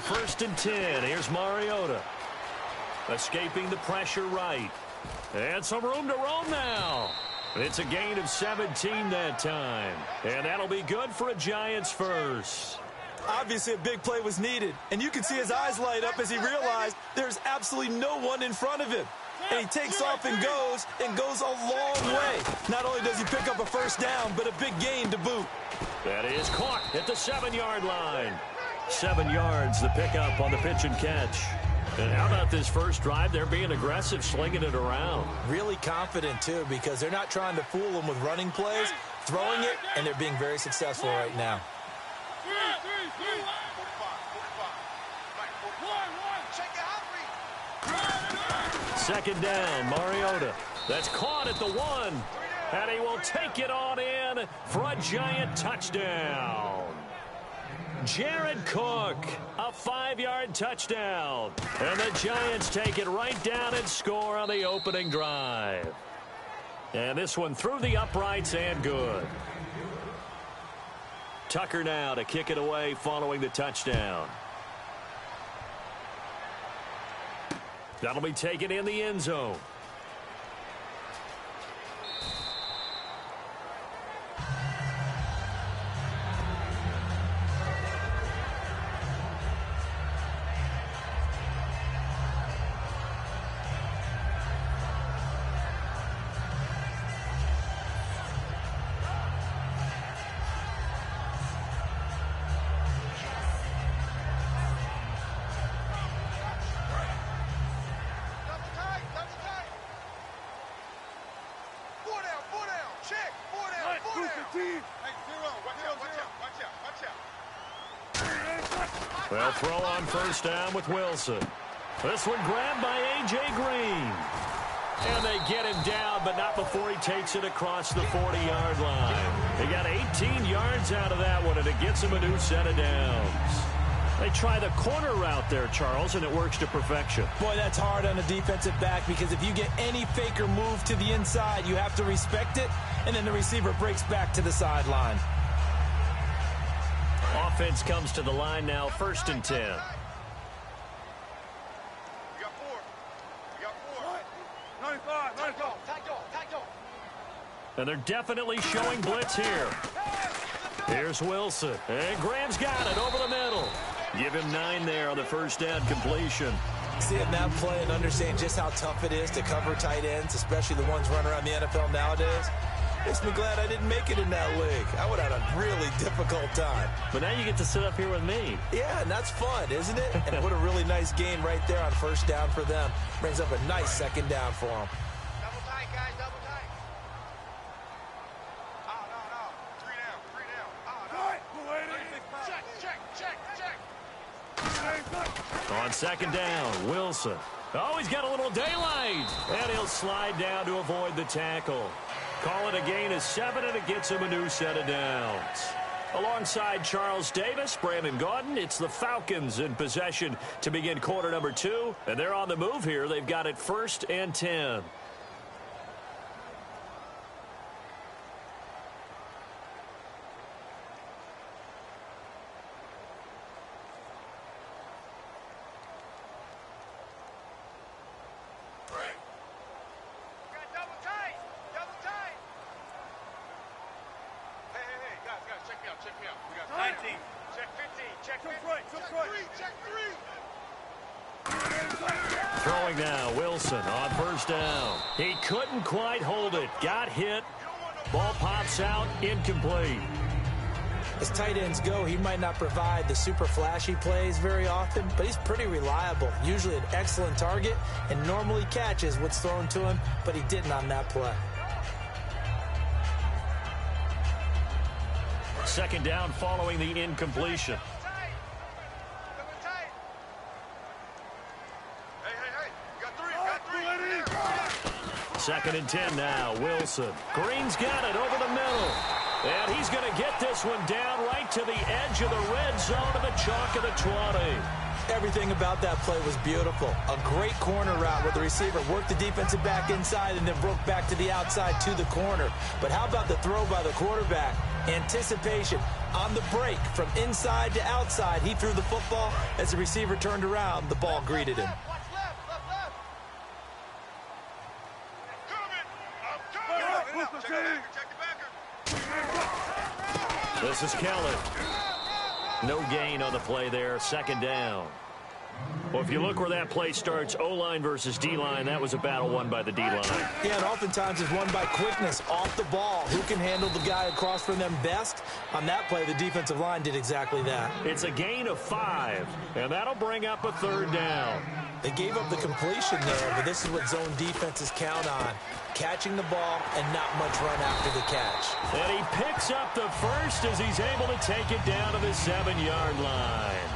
first and 10. Here's Mariota. Escaping the pressure right. And some room to roam now. It's a gain of 17 that time. And that'll be good for a Giants first. Obviously, a big play was needed. And you can see his eyes light up as he realized there's absolutely no one in front of him. And he takes off and goes a long way. Not only does he pick up a first down, but a big gain to boot. That is caught at the 7-yard line. 7 yards, the pickup on the pitch and catch. And how about this first drive? They're being aggressive, slinging it around. Really confident, too, because they're not trying to fool them with running plays, throwing it, and they're being very successful right now. Second down, Mariota. That's caught at the 1. And he will take it on in for a Giant touchdown. Jared Cook, a 5-yard touchdown. And the Giants take it right down and score on the opening drive. And this one through the uprights and good. Tucker now to kick it away following the touchdown. That'll be taken in the end zone. Well, throw on first down with Wilson. This one grabbed by A.J. Green. And they get him down, but not before he takes it across the 40-yard line. He got 18 yards out of that one, and it gets him a new set of downs. They try the corner route there, Charles, and it works to perfection. Boy, that's hard on a defensive back because if you get any faker move to the inside, you have to respect it, and then the receiver breaks back to the sideline. Offense comes to the line now, first and 10. And they're definitely showing blitz here. Here's Wilson. And Graham's got it over the middle. Give him 9 there on the first down completion. Seeing that play and understanding just how tough it is to cover tight ends, especially the ones running around the NFL nowadays, makes me glad I didn't make it in that league. I would have had a really difficult time. But now you get to sit up here with me. Yeah, and that's fun, isn't it? And what a really nice gain right there on first down for them. Brings up a nice second down for them. Double tight, guys, double tight. Oh, no. 3 down. Oh, no. Check. On second down, Wilson. Oh, he's got a little daylight. And he'll slide down to avoid the tackle. Call it a gain of 7, and it gets him a new set of downs. Alongside Charles Davis, Brandon Gaudin, it's the Falcons in possession to begin quarter number 2. And they're on the move here. They've got it first and 10. Throwing now, Wilson on first down. He couldn't quite hold it. Got hit. Ball pops out, incomplete. As tight ends go, he might not provide the super flashy plays very often, but he's pretty reliable. Usually an excellent target and normally catches what's thrown to him, but he didn't on that play. Second down following the incompletion. Second and 10 now, Wilson. Green's got it over the middle. And he's going to get this one down right to the edge of the red zone of the chalk of the 20. Everything about that play was beautiful. A great corner route where the receiver worked the defensive back inside and then broke back to the outside to the corner. But how about the throw by the quarterback? Anticipation on the break from inside to outside. He threw the football. As the receiver turned around, the ball greeted him. This is Kelly. No gain on the play there. Second down. Well, if you look where that play starts, O-line versus D-line, that was a battle won by the D-line. Yeah, and oftentimes it's won by quickness off the ball. Who can handle the guy across from them best? On that play, the defensive line did exactly that. It's a gain of 5, and that'll bring up a third down. They gave up the completion there, but this is what zone defenses count on. Catching the ball and not much run after the catch. And he picks up the first as he's able to take it down to the 7-yard line.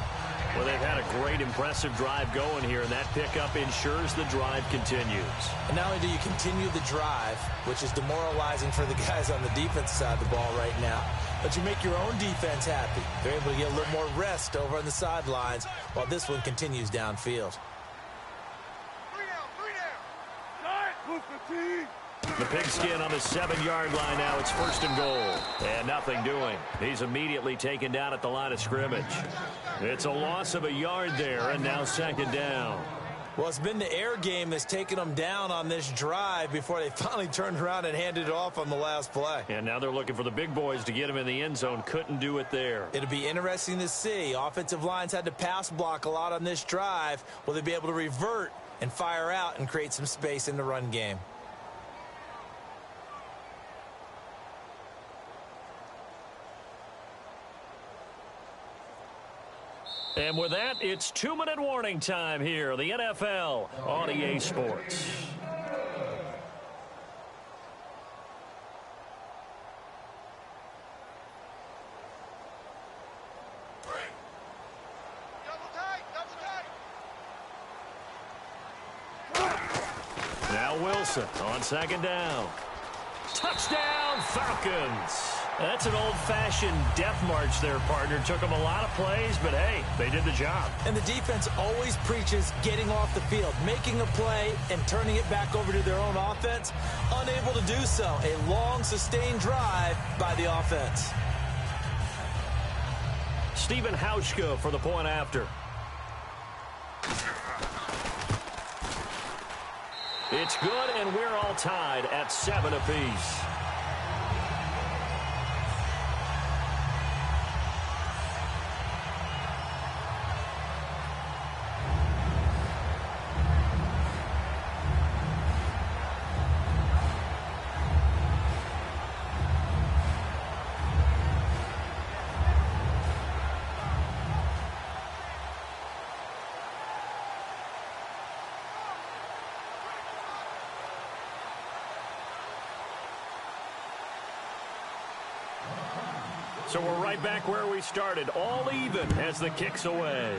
Well, they've had a great, impressive drive going here, and that pickup ensures the drive continues. And not only do you continue the drive, which is demoralizing for the guys on the defensive side of the ball right now, but you make your own defense happy. They're able to get a little more rest over on the sidelines while this one continues downfield. The pigskin on the 7-yard line now. It's first and goal. And nothing doing. He's immediately taken down at the line of scrimmage. It's a loss of a yard there, and now second down. Well, it's been the air game that's taken them down on this drive before they finally turned around and handed it off on the last play. And now they're looking for the big boys to get him in the end zone. Couldn't do it there. It'll be interesting to see. Offensive lines had to pass block a lot on this drive. Will they be able to revert and fire out and create some space in the run game? And with that, it's 2-minute warning time here. The NFL on EA Sports. Now Wilson on second down. Touchdown, Falcons. That's an old-fashioned death march there, partner. Took them a lot of plays, but, hey, they did the job. And the defense always preaches getting off the field, making a play, and turning it back over to their own offense. Unable to do so. A long, sustained drive by the offense. Stephen Hauschka for the point after. It's good, and we're all tied at 7 apiece. So we're right back where we started, all even as the kick's away.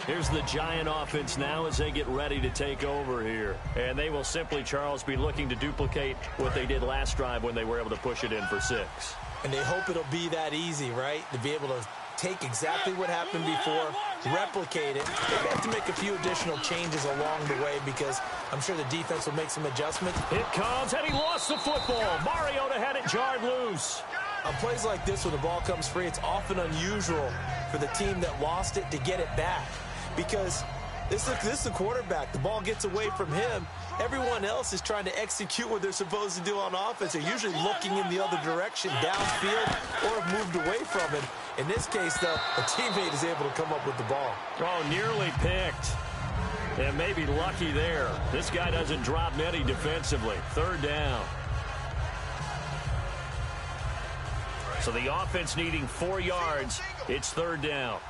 Here's the Giant offense now as they get ready to take over here. And they will simply, Charles, be looking to duplicate what they did last drive when they were able to push it in for 6. And they hope it'll be that easy, right? To be able to take exactly what happened before, replicate it. They have to make a few additional changes along the way because I'm sure the defense will make some adjustments. It comes, and he lost the football. Mariota had it jarred loose. On plays like this, when the ball comes free, it's often unusual for the team that lost it to get it back because this is the quarterback. The ball gets away from him. Everyone else is trying to execute what they're supposed to do on offense. They're usually looking in the other direction, downfield, or have moved away from it. In this case, though, a teammate is able to come up with the ball. Oh, nearly picked. And maybe lucky there. This guy doesn't drop many defensively. Third down. So the offense needing 4 yards. It's third down.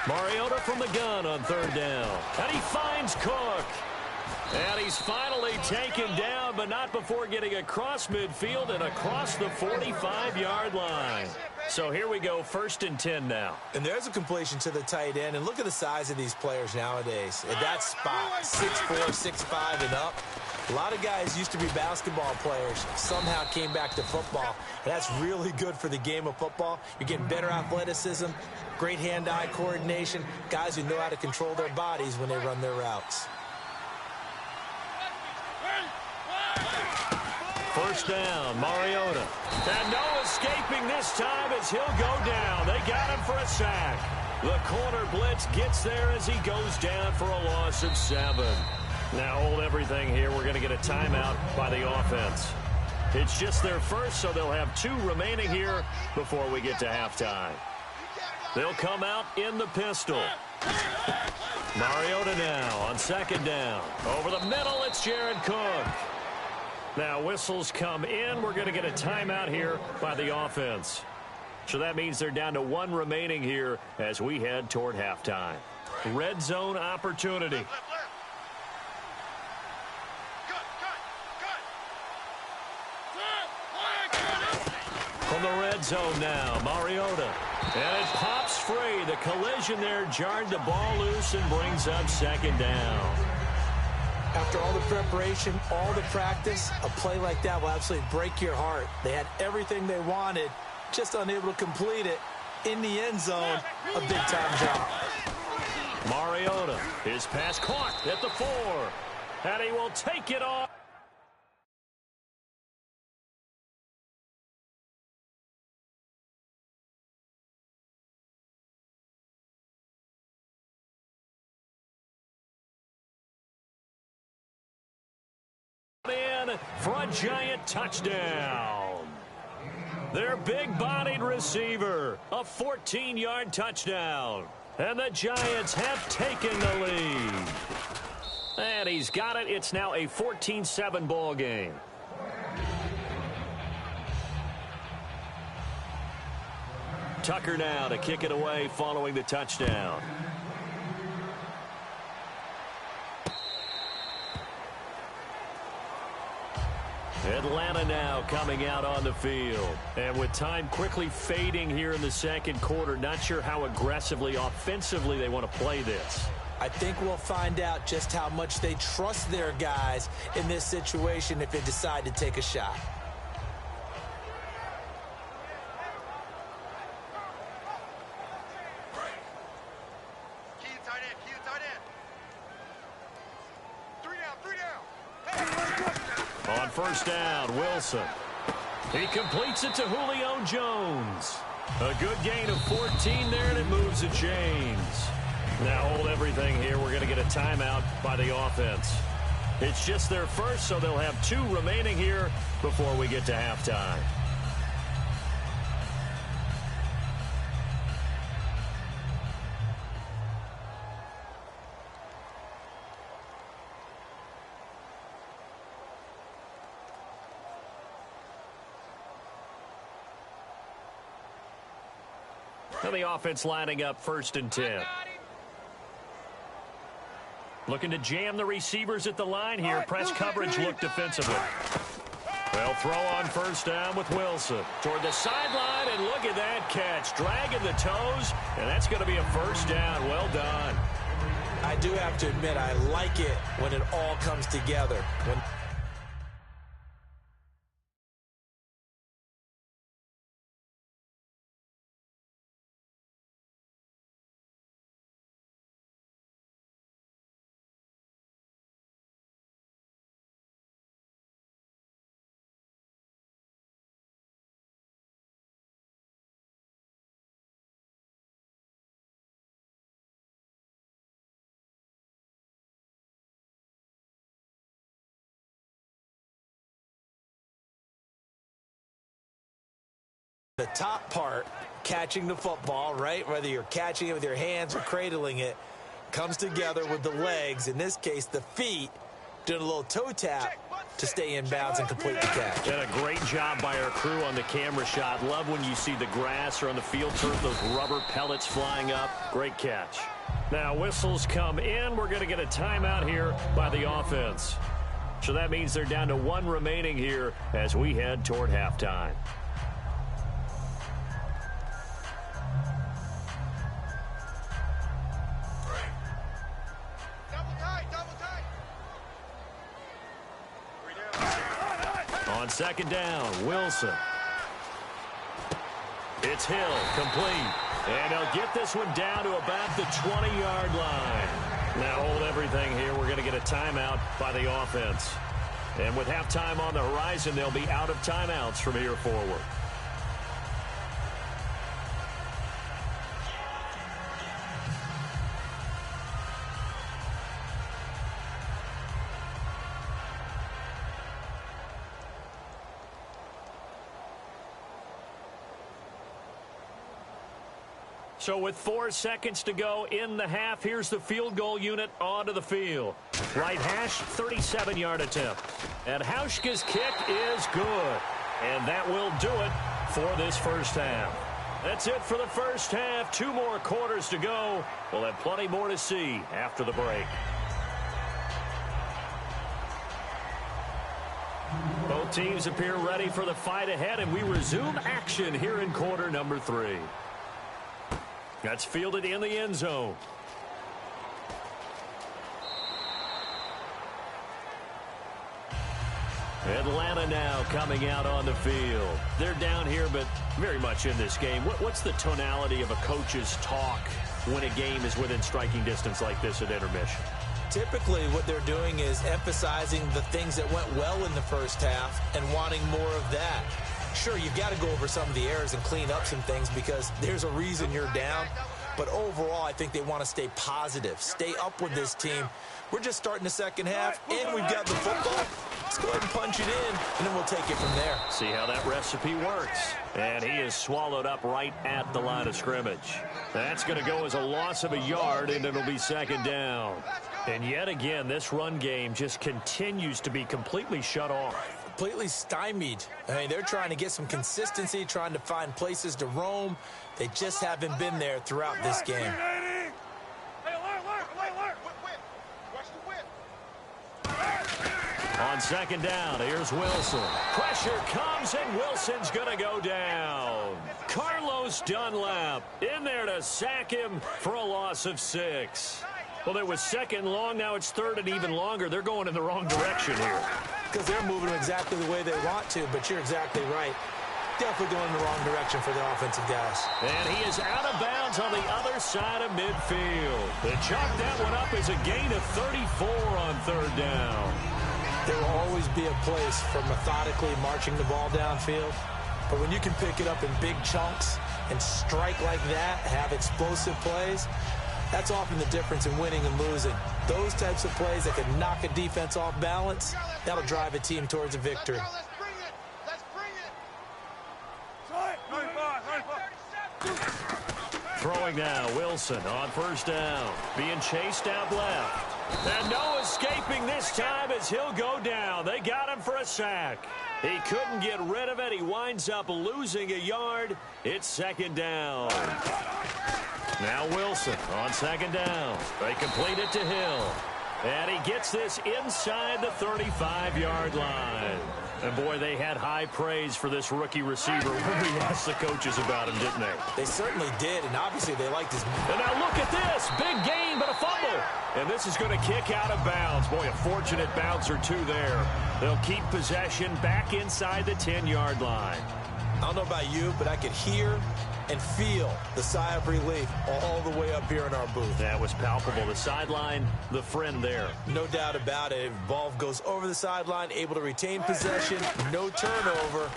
Mariota from the gun on third down. And he finds Cook. And he's finally taken down, but not before getting across midfield and across the 45-yard line. So here we go, 1st and 10 now. And there's a completion to the tight end. And look at the size of these players nowadays. At that spot, 6'4", 6'5", and up. A lot of guys used to be basketball players, somehow came back to football. And that's really good for the game of football. You're getting better athleticism, great hand-eye coordination, guys who know how to control their bodies when they run their routes. 1st down, Mariota. And no escaping this time as he'll go down. They got him for a sack. The corner blitz gets there as he goes down for a loss of 7. Now hold everything here. We're going to get a timeout by the offense. It's just their first, so they'll have 2 remaining here before we get to halftime. They'll come out in the pistol. Mariota now on 2nd down. Over the middle, it's Jared Cook. Now whistles come in. We're going to get a timeout here by the offense. So that means they're down to 1 remaining here as we head toward halftime. Red zone opportunity. From the red zone now, Mariota. And it pops free. The collision there jarred the ball loose and brings up 2nd down. After all the preparation, all the practice, a play like that will absolutely break your heart. They had everything they wanted, just unable to complete it. In the end zone, a big-time job. Mariota, his pass caught at the 4. And he will take it off. For a giant touchdown. Their big-bodied receiver, a 14-yard touchdown. And the Giants have taken the lead. And he's got it. It's now a 14-7 ball game. Tucker now to kick it away following the touchdown. Atlanta now coming out on the field. And with time quickly fading here in the 2nd quarter, not sure how aggressively, offensively they want to play this. I think we'll find out just how much they trust their guys in this situation if they decide to take a shot. Key tight end, key tight end. 3 down, 3 down. On 1st down, Wilson. He completes it to Julio Jones. A good gain of 14 there, and it moves the chains. Now hold everything here. We're going to get a timeout by the offense. It's just their first, so they'll have 2 remaining here before we get to halftime. And the offense lining up 1st and 10. Looking to jam the receivers at the line here. Press coverage look defensively. They'll throw on 1st down with Wilson. Toward the sideline, and look at that catch. Dragging the toes, and that's going to be a 1st down. Well done. I do have to admit, I like it when it all comes together. The top part, catching the football, right? Whether you're catching it with your hands or cradling it, comes together with the legs, in this case the feet, doing a little toe tap to stay in bounds and complete the catch. And a great job by our crew on the camera shot. Love when you see the grass or on the field turf, those rubber pellets flying up. Great catch. Now whistles come in. We're going to get a timeout here by the offense. So that means they're down to 1 remaining here as we head toward halftime. On second down, Wilson. It's Hill, complete. And they'll get this one down to about the 20-yard line. Now hold everything here. We're going to get a timeout by the offense. And with halftime on the horizon, they'll be out of timeouts from here forward. So with 4 seconds to go in the half, here's the field goal unit onto the field. Right hash, 37-yard attempt. And Hauschka's kick is good. And that will do it for this first half. That's it for the first half. 2 more quarters to go. We'll have plenty more to see after the break. Both teams appear ready for the fight ahead, and we resume action here in quarter number 3. That's fielded in the end zone. Atlanta now coming out on the field. They're down here, but very much in this game. What's the tonality of a coach's talk when a game is within striking distance like this at intermission? Typically, what they're doing is emphasizing the things that went well in the first half and wanting more of that. Sure, you've got to go over some of the errors and clean up some things because there's a reason you're down. But overall, I think they want to stay positive, stay up with this team. We're just starting the second half, and we've got the football. Let's go ahead and punch it in, and then we'll take it from there. See how that recipe works. And he is swallowed up right at the line of scrimmage. That's going to go as a loss of a yard, and it'll be second down. And yet again, this run game just continues to be completely shut off. Completely stymied. I mean, they're trying to get some consistency, trying to find places to roam. They just haven't been there throughout this game. On second down, here's Wilson. Pressure comes, and Wilson's going to go down. Carlos Dunlap in there to sack him for a loss of 6. Well, it was second long. Now it's third and even longer. They're going in the wrong direction here. Because they're moving exactly the way they want to, but you're exactly right. Definitely going in the wrong direction for the offensive guys. And he is out of bounds on the other side of midfield. They chalk that one up as a gain of 34 on third down. There will always be a place for methodically marching the ball downfield. But when you can pick it up in big chunks and strike like that, have explosive plays, that's often the difference in winning and losing. Those types of plays that can knock a defense off balance, that'll drive a team towards a victory. Throwing now, Wilson on first down. Being chased out left. And no escaping this time as he'll go down. They got him for a sack. He couldn't get rid of it. He winds up losing a yard. It's second down. Now Wilson on second down. They complete it to Hill. And he gets this inside the 35-yard line. And, boy, they had high praise for this rookie receiver when we asked the coaches about him, didn't they? They certainly did, and obviously they liked his... And now look at this. Big gain, but a fumble. And this is going to kick out of bounds. Boy, a fortunate bounce or two there. They'll keep possession back inside the 10-yard line. I don't know about you, but I could hear and feel the sigh of relief all the way up here in our booth. That was palpable. The sideline, the friend there. No doubt about it. Ball goes over the sideline, able to retain possession, no turnover.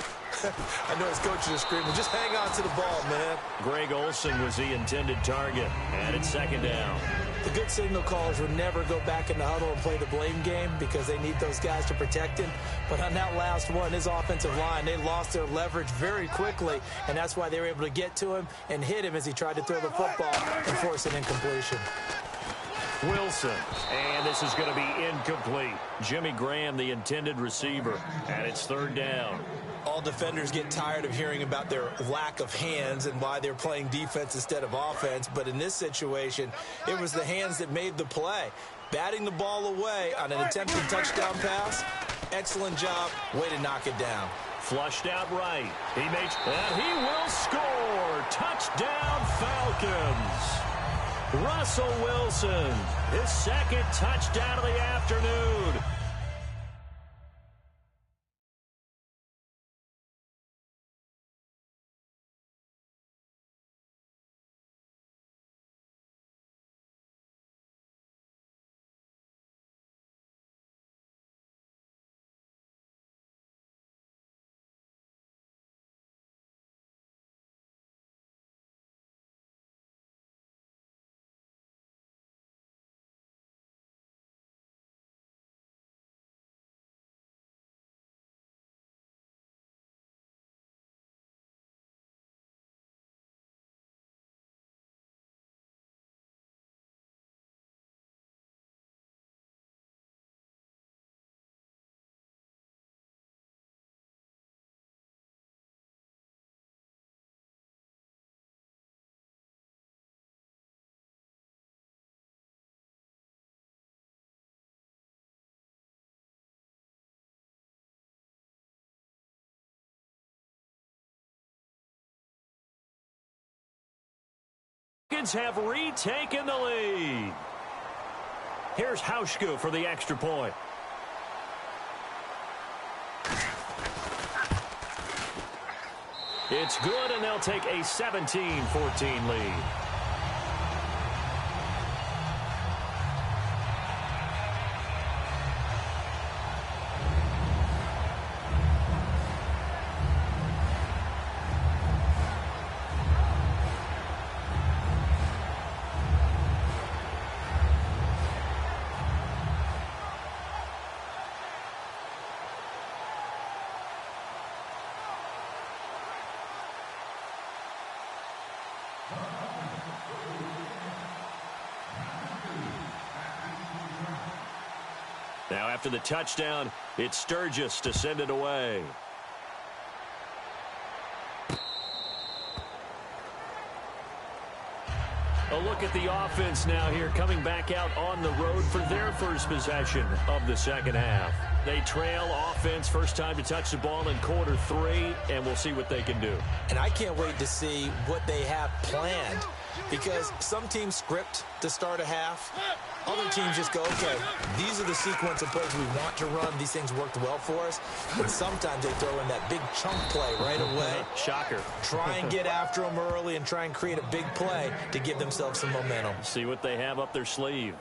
I know his coaches are screaming, just hang on to the ball, man. Greg Olsen was the intended target, and it's second down. The good signal callers would never go back in the huddle and play the blame game because they need those guys to protect him. But on that last one, his offensive line, they lost their leverage very quickly, and that's why they were able to get to him and hit him as he tried to throw the football and force an incompletion. Wilson, and this is going to be incomplete. Jimmy Graham, the intended receiver, and it's third down. All defenders get tired of hearing about their lack of hands and why they're playing defense instead of offense. But in this situation, it was the hands that made the play. Batting the ball away on an attempted touchdown pass. Excellent job. Way to knock it down. Flushed out right. And he will score. Touchdown, Falcons. Russell Wilson, his second touchdown of the afternoon. Falcons have retaken the lead. Here's Hauschka for the extra point. It's good, and they'll take a 17-14 lead. Now after the touchdown, it's Sturgis to send it away. A look at the offense now here, coming back out on the road for their first possession of the second half. They trail offense, first time to touch the ball in quarter 3, and we'll see what they can do. And I can't wait to see what they have planned, because some teams script to start a half. Other teams just go, okay, these are the sequence of plays we want to run. These things worked well for us. But sometimes they throw in that big chunk play right away. Shocker. Try and get after them early and try and create a big play to give themselves some momentum. See what they have up their sleeve.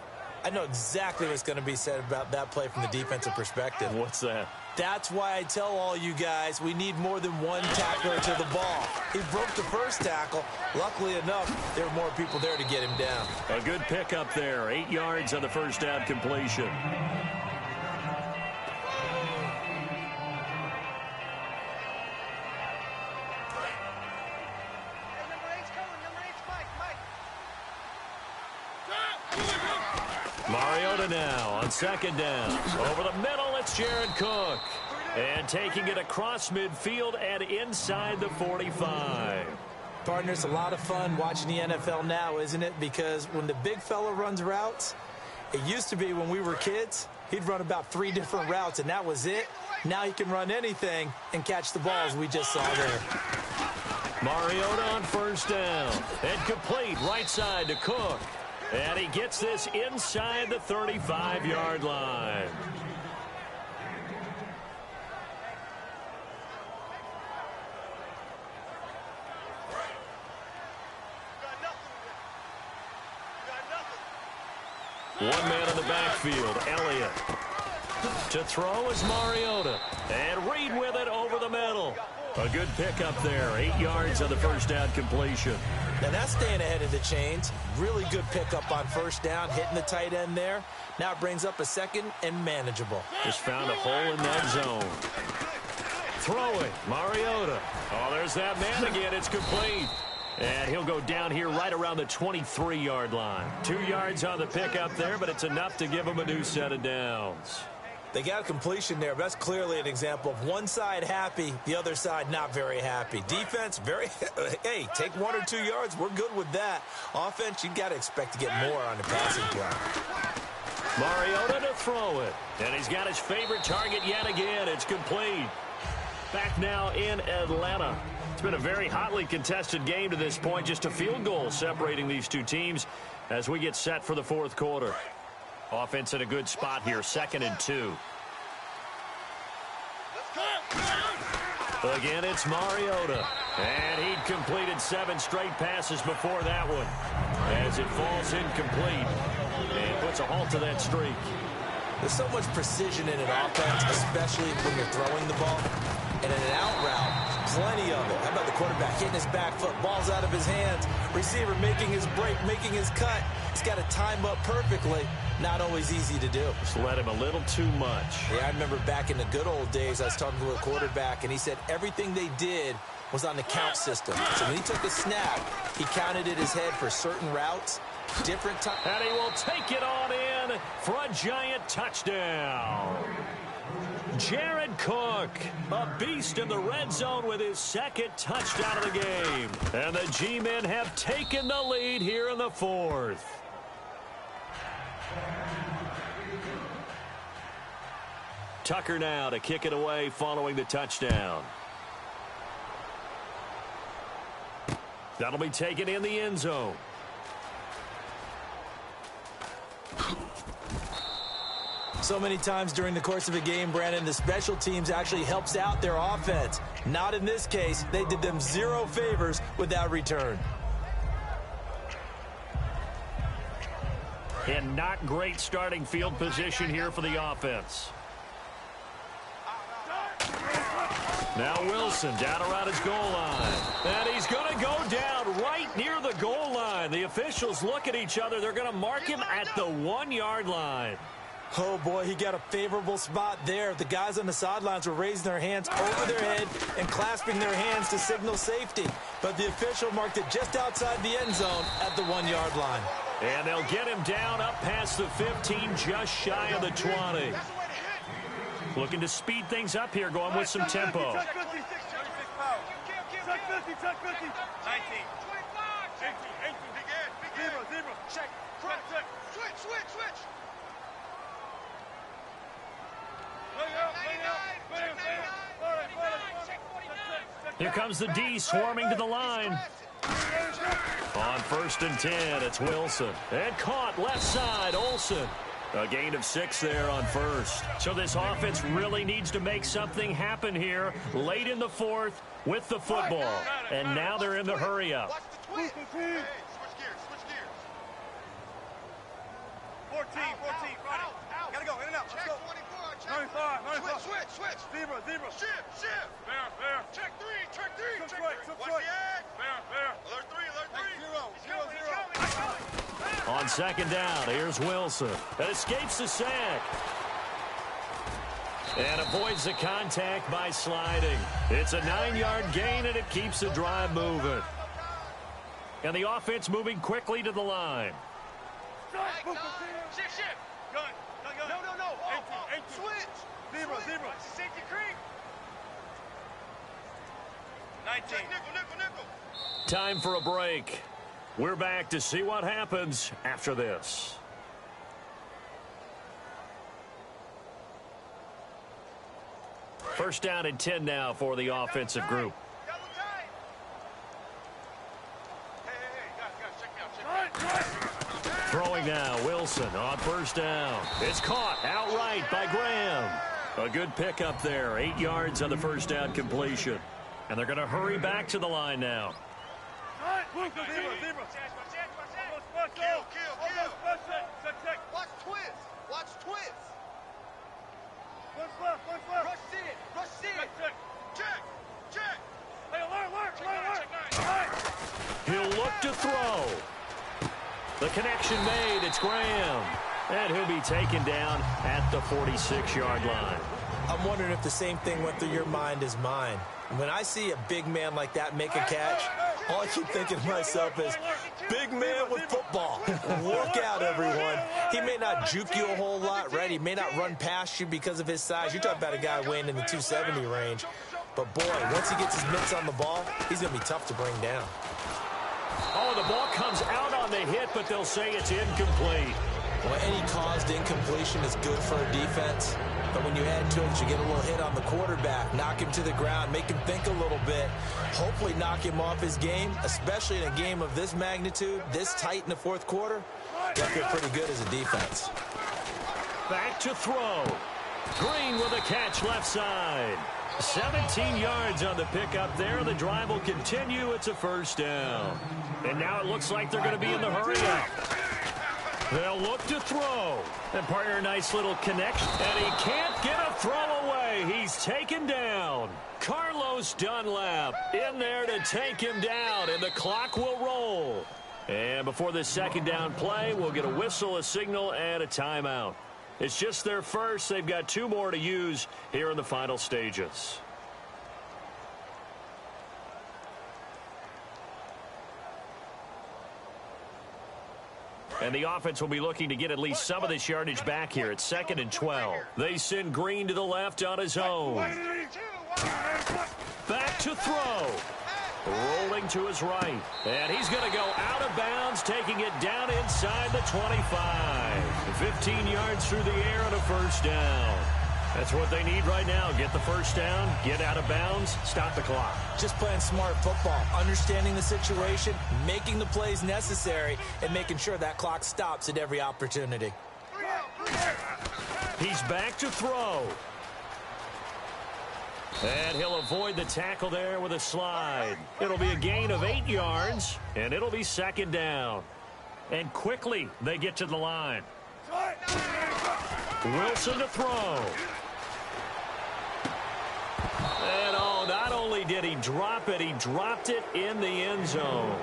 I know exactly what's going to be said about that play from the defensive perspective. What's that? That's why I tell all you guys we need more than one tackler to the ball. He broke the first tackle. Luckily enough, there were more people there to get him down. A good pickup there. 8 yards on the first down completion. Mariota now on second down. Over the middle, it's Jared Cook. And taking it across midfield and inside the 45. Partners, a lot of fun watching the NFL now, isn't it? Because when the big fella runs routes, it used to be when we were kids, he'd run about 3 different routes, and that was it. Now he can run anything and catch the balls we just saw there. Mariota on first down. And complete right side to Cook. And he gets this inside the 35-yard line. One man in the backfield, Elliott. To throw is Mariota. And Reed with it over the middle. A good pickup there. 8 yards on the first down completion. Now that's staying ahead of the chains. Really good pickup on first down, hitting the tight end there. Now it brings up a second and manageable. Just found a hole in that zone. Throwing, Mariota. Oh, there's that man again. It's complete. And he'll go down here right around the 23-yard line. 2 yards on the pickup there, but it's enough to give him a new set of downs. They got a completion there, but that's clearly an example of one side happy, the other side not very happy. Defense, very, hey, take 1 or 2 yards. We're good with that. Offense, you got to expect to get more on the passing play. Mariota to throw it. And he's got his favorite target yet again. It's complete. Back now in Atlanta. It's been a very hotly contested game to this point. Just a field goal separating these two teams as we get set for the fourth quarter. Offense in a good spot here, 2nd and 2. Again, it's Mariota. And he'd completed 7 straight passes before that one. As it falls incomplete. And puts a halt to that streak. There's so much precision in an offense, especially when you're throwing the ball. And in an out route, plenty of it. How about the quarterback hitting his back foot, ball's out of his hands, receiver making his break, making his cut. He's got to time up perfectly. Not always easy to do. Just let him a little too much. Yeah, I remember back in the good old days, I was talking to a quarterback, and he said everything they did was on the count system. So when he took a snap, he counted in his head for certain routes, different times. And he will take it on in for a giant touchdown. Jared Cook, a beast in the red zone with his 2nd touchdown of the game. And the G-men have taken the lead here in the 4th. Tucker now to kick it away following the touchdown. That'll be taken in the end zone. So many times during the course of a game, Brandon, the special teams actually helps out their offense. Not in this case. They did them zero favors with that return. And not great starting field position here for the offense. Now Wilson down around his goal line. And he's going to go down right near the goal line. The officials look at each other. They're going to mark him at the 1-yard line. Oh, boy, he got a favorable spot there. The guys on the sidelines were raising their hands over their head and clasping their hands to signal safety. But the official marked it just outside the end zone at the 1-yard line. And they'll get him down up past the 15, just shy of the 20. Looking to speed things up here, going with some tempo. Check 50. 19. 18. Zero. Check. Switch. Here comes the D swarming to the line. On 1st and 10, it's Wilson. And caught left side, Olsen. A gain of 6 there on 1st. So this offense really needs to make something happen here late in the 4th with the football. And now they're in the hurry-up. Watch the twist. Switch gears. 14. Gotta go, in and out. Let's go. 95. Switch. Zero. Shift. Fair. Check 3. Watch the egg. Fair. Alert 3. Zero. On 2nd down, here's Wilson. That escapes the sack. And avoids the contact by sliding. It's a 9-yard gain, and it keeps the drive moving. And the offense moving quickly to the line. Shift. Gun. No. 18. Switch. Zero. Safety creep. 19. Nickel. Time for a break. We're back to see what happens after this. First down and 10 now for the offensive group. Throwing now, Wilson on 1st down. It's caught outright by Graham. A good pickup there, 8 yards on the 1st down completion. And they're going to hurry back to the line now. Zero. Kill. Watch twist. Rush it. Check. Hey, alert. He'll look to throw. The connection made. It's Graham. And he'll be taken down at the 46-yard line. I'm wondering if the same thing went through your mind as mine. When I see a big man like that make a catch, all I keep thinking to myself is, big man with football. Work out, everyone. He may not juke you a whole lot, right? He may not run past you because of his size. You're talking about a guy weighing in the 270 range. But, boy, once he gets his mitts on the ball, he's going to be tough to bring down. Oh, the ball comes out on the hit, but they'll say it's incomplete. Well, any caused incompletion is good for a defense. But when you add to it, you get a little hit on the quarterback, knock him to the ground, make him think a little bit, hopefully knock him off his game, especially in a game of this magnitude, this tight in the 4th quarter. That feel pretty good as a defense. Back to throw. Green with a catch left side. 17 yards on the pickup there. The drive will continue. It's a 1st down. And now it looks like they're going to be in the hurry-up. They'll look to throw. And partner, a nice little connection. And he can't get a throw away. He's taken down. Carlos Dunlap in there to take him down. And the clock will roll. And before this 2nd down play, we'll get a whistle, a signal, and a timeout. It's just their first. They've got 2 more to use here in the final stages. And the offense will be looking to get at least some of this yardage back here. It's 2nd and 12. They send Green to the left on his own. Back to throw. Rolling to his right. And he's going to go out of bounds, taking it down inside the 25. 15 yards through the air and a 1st down. That's what they need right now. Get the 1st down, get out of bounds, stop the clock. Just playing smart football, understanding the situation, making the plays necessary, and making sure that clock stops at every opportunity. He's back to throw. And he'll avoid the tackle there with a slide. It'll be a gain of 8 yards, and it'll be second down. And quickly they get to the line. Wilson to throw. And oh, not only did he drop it, he dropped it in the end zone.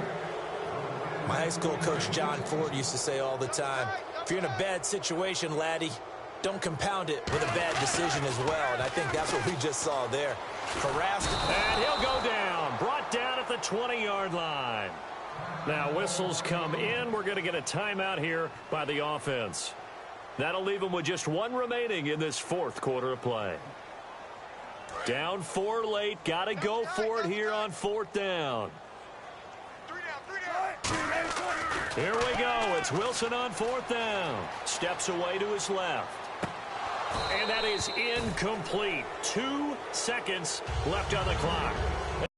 My high school coach John Ford used to say all the time, if you're in a bad situation, laddie, don't compound it with a bad decision as well. And I think that's what we just saw there. Harassed. And he'll go down. Brought down at the 20-yard line. Now whistles come in. We're going to get a timeout here by the offense. That'll leave them with just 1 remaining in this 4th quarter of play. Down 4 late. Got to go for it here on 4th down. Here we go. It's Wilson on 4th down. Steps away to his left. And that is incomplete. 2 seconds left on the clock.